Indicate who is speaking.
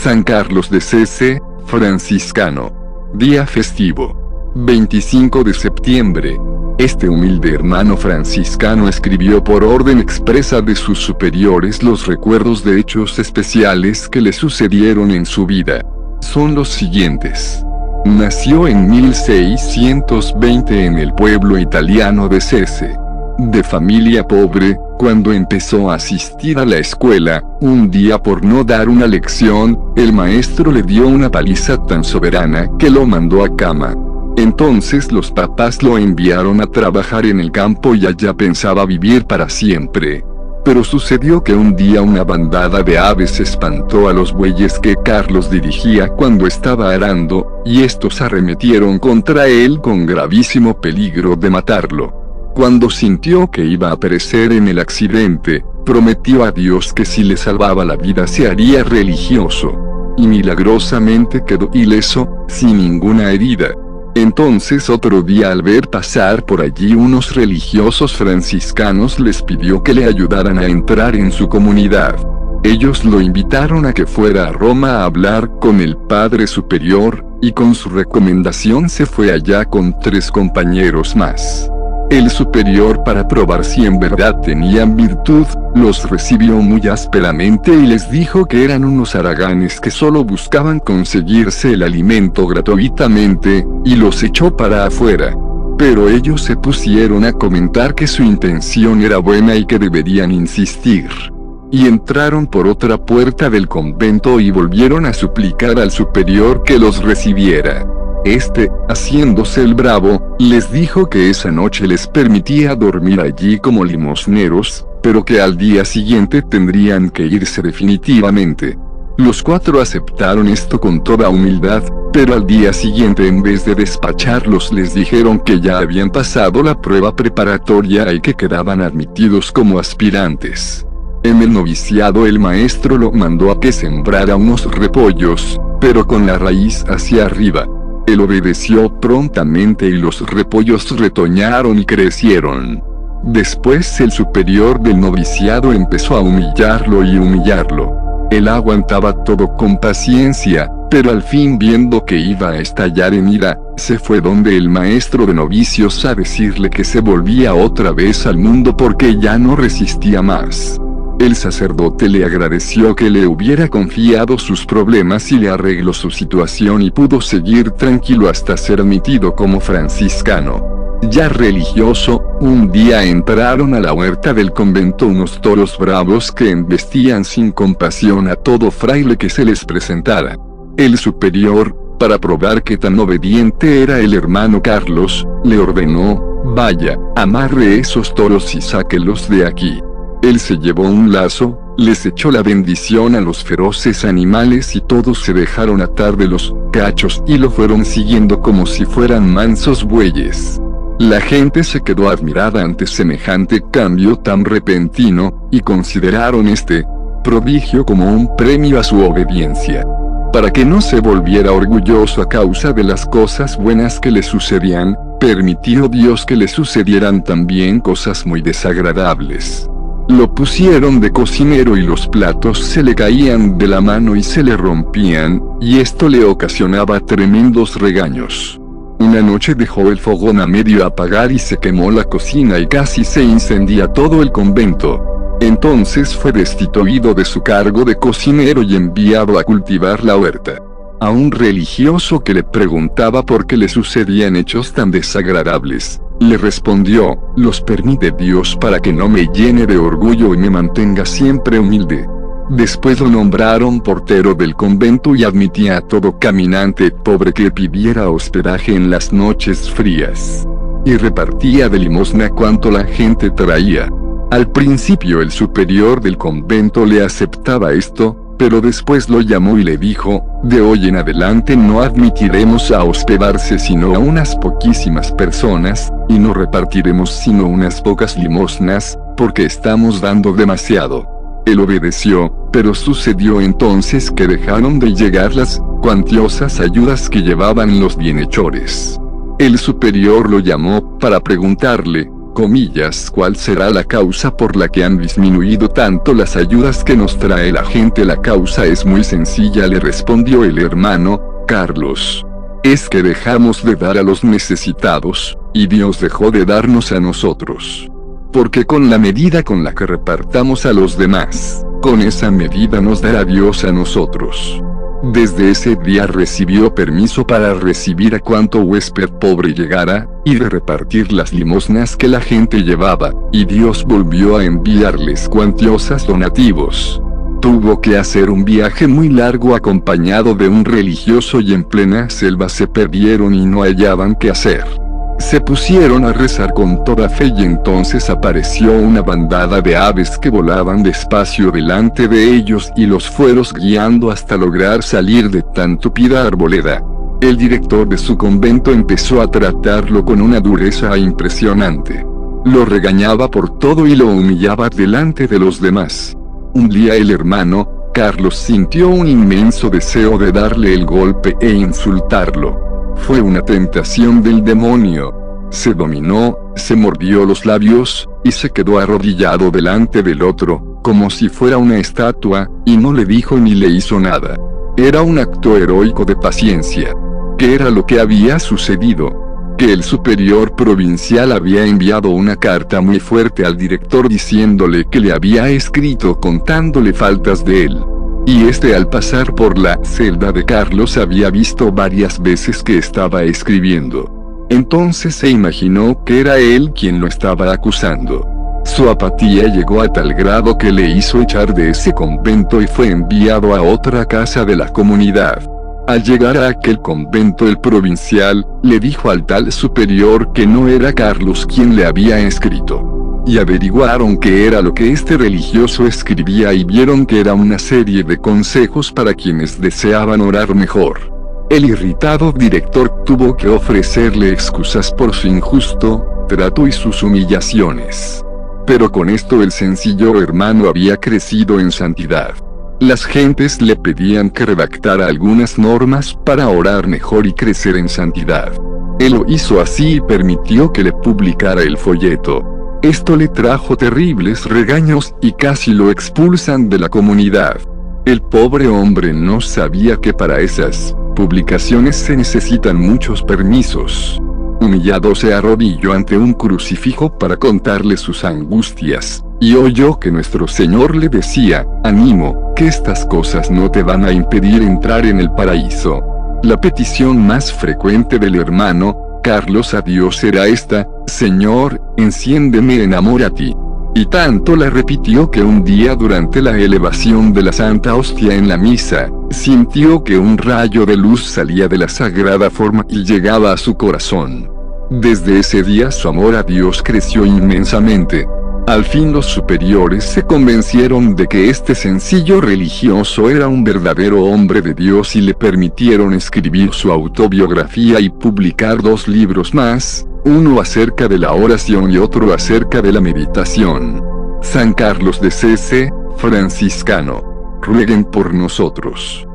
Speaker 1: San Carlos de Cese, franciscano. Día festivo. 25 de septiembre. Este humilde hermano franciscano escribió por orden expresa de sus superiores los recuerdos de hechos especiales que le sucedieron en su vida. Son los siguientes. Nació en 1620 en el pueblo italiano de Cese. De familia pobre, cuando empezó a asistir a la escuela, un día por no dar una lección, el maestro le dio una paliza tan soberana que lo mandó a cama. Entonces los papás lo enviaron a trabajar en el campo y allá pensaba vivir para siempre. Pero sucedió que un día una bandada de aves espantó a los bueyes que Carlos dirigía cuando estaba arando, y estos arremetieron contra él con gravísimo peligro de matarlo. Cuando sintió que iba a perecer en el accidente, prometió a Dios que si le salvaba la vida se haría religioso. Y milagrosamente quedó ileso, sin ninguna herida. Entonces otro día al ver pasar por allí unos religiosos franciscanos les pidió que le ayudaran a entrar en su comunidad. Ellos lo invitaron a que fuera a Roma a hablar con el Padre Superior, y con su recomendación se fue allá con 3 compañeros más. El superior, para probar si en verdad tenían virtud, los recibió muy ásperamente y les dijo que eran unos haraganes que solo buscaban conseguirse el alimento gratuitamente, y los echó para afuera. Pero ellos se pusieron a comentar que su intención era buena y que deberían insistir. Y entraron por otra puerta del convento y volvieron a suplicar al superior que los recibiera. Este, haciéndose el bravo, les dijo que esa noche les permitía dormir allí como limosneros, pero que al día siguiente tendrían que irse definitivamente. Los 4 aceptaron esto con toda humildad, pero al día siguiente en vez de despacharlos les dijeron que ya habían pasado la prueba preparatoria y que quedaban admitidos como aspirantes. En el noviciado el maestro lo mandó a que sembrara unos repollos, pero con la raíz hacia arriba. Él obedeció prontamente y los repollos retoñaron y crecieron. Después el superior del noviciado empezó a humillarlo y humillarlo. Él aguantaba todo con paciencia, pero al fin, viendo que iba a estallar en ira, se fue donde el maestro de novicios a decirle que se volvía otra vez al mundo porque ya no resistía más. El sacerdote le agradeció que le hubiera confiado sus problemas y le arregló su situación y pudo seguir tranquilo hasta ser admitido como franciscano. Ya religioso, un día entraron a la huerta del convento unos toros bravos que embestían sin compasión a todo fraile que se les presentara. El superior, para probar qué tan obediente era el hermano Carlos, le ordenó: vaya, amarre esos toros y sáquelos de aquí. Él se llevó un lazo, les echó la bendición a los feroces animales y todos se dejaron atar de los cachos y lo fueron siguiendo como si fueran mansos bueyes. La gente se quedó admirada ante semejante cambio tan repentino, y consideraron este prodigio como un premio a su obediencia. Para que no se volviera orgulloso a causa de las cosas buenas que le sucedían, permitió Dios que le sucedieran también cosas muy desagradables. Lo pusieron de cocinero y los platos se le caían de la mano y se le rompían, y esto le ocasionaba tremendos regaños. Una noche dejó el fogón a medio apagar y se quemó la cocina y casi se incendia todo el convento. Entonces fue destituido de su cargo de cocinero y enviado a cultivar la huerta. A un religioso que le preguntaba por qué le sucedían hechos tan desagradables, le respondió: los permite Dios para que no me llene de orgullo y me mantenga siempre humilde. Después lo nombraron portero del convento y admitía a todo caminante pobre que pidiera hospedaje en las noches frías. Y repartía de limosna cuanto la gente traía. Al principio el superior del convento le aceptaba esto, pero después lo llamó y le dijo: de hoy en adelante no admitiremos a hospedarse sino a unas poquísimas personas, y no repartiremos sino unas pocas limosnas, porque estamos dando demasiado. Él obedeció, pero sucedió entonces que dejaron de llegar las cuantiosas ayudas que llevaban los bienhechores. El superior lo llamó para preguntarle: comillas, ¿cuál será la causa por la que han disminuido tanto las ayudas que nos trae la gente? La causa es muy sencilla, le respondió el hermano Carlos. Es que dejamos de dar a los necesitados, y Dios dejó de darnos a nosotros. Porque con la medida con la que repartamos a los demás, con esa medida nos dará Dios a nosotros. Desde ese día recibió permiso para recibir a cuanto huésped pobre llegara, y de repartir las limosnas que la gente llevaba, y Dios volvió a enviarles cuantiosos donativos. Tuvo que hacer un viaje muy largo acompañado de un religioso y en plena selva se perdieron y no hallaban qué hacer. Se pusieron a rezar con toda fe y entonces apareció una bandada de aves que volaban despacio delante de ellos y los fueron guiando hasta lograr salir de tan tupida arboleda. El director de su convento empezó a tratarlo con una dureza impresionante. Lo regañaba por todo y lo humillaba delante de los demás. Un día el hermano Carlos sintió un inmenso deseo de darle el golpe e insultarlo. Fue una tentación del demonio. Se dominó, se mordió los labios, y se quedó arrodillado delante del otro, como si fuera una estatua, y no le dijo ni le hizo nada. Era un acto heroico de paciencia. ¿Qué era lo que había sucedido? Que el superior provincial había enviado una carta muy fuerte al director diciéndole que le había escrito contándole faltas de él. Y este al pasar por la celda de Carlos había visto varias veces que estaba escribiendo. Entonces se imaginó que era él quien lo estaba acusando. Su apatía llegó a tal grado que le hizo echar de ese convento y fue enviado a otra casa de la comunidad. Al llegar a aquel convento el provincial le dijo al tal superior que no era Carlos quien le había escrito. Y averiguaron qué era lo que este religioso escribía y vieron que era una serie de consejos para quienes deseaban orar mejor. El irritado director tuvo que ofrecerle excusas por su injusto trato y sus humillaciones. Pero con esto el sencillo hermano había crecido en santidad. Las gentes le pedían que redactara algunas normas para orar mejor y crecer en santidad. Él lo hizo así y permitió que le publicara el folleto. Esto le trajo terribles regaños y casi lo expulsan de la comunidad. El pobre hombre no sabía que para esas publicaciones se necesitan muchos permisos. Humillado se arrodilló ante un crucifijo para contarle sus angustias, y oyó que nuestro Señor le decía: «Ánimo, que estas cosas no te van a impedir entrar en el paraíso». La petición más frecuente del hermano Carlos a Dios era esta: «Señor, enciéndeme en amor a ti». Y tanto la repitió que un día durante la elevación de la Santa Hostia en la misa, sintió que un rayo de luz salía de la sagrada forma y llegaba a su corazón. Desde ese día su amor a Dios creció inmensamente. Al fin los superiores se convencieron de que este sencillo religioso era un verdadero hombre de Dios y le permitieron escribir su autobiografía y publicar 2 libros más, uno acerca de la oración y otro acerca de la meditación. San Carlos de Sese, franciscano, rueguen por nosotros.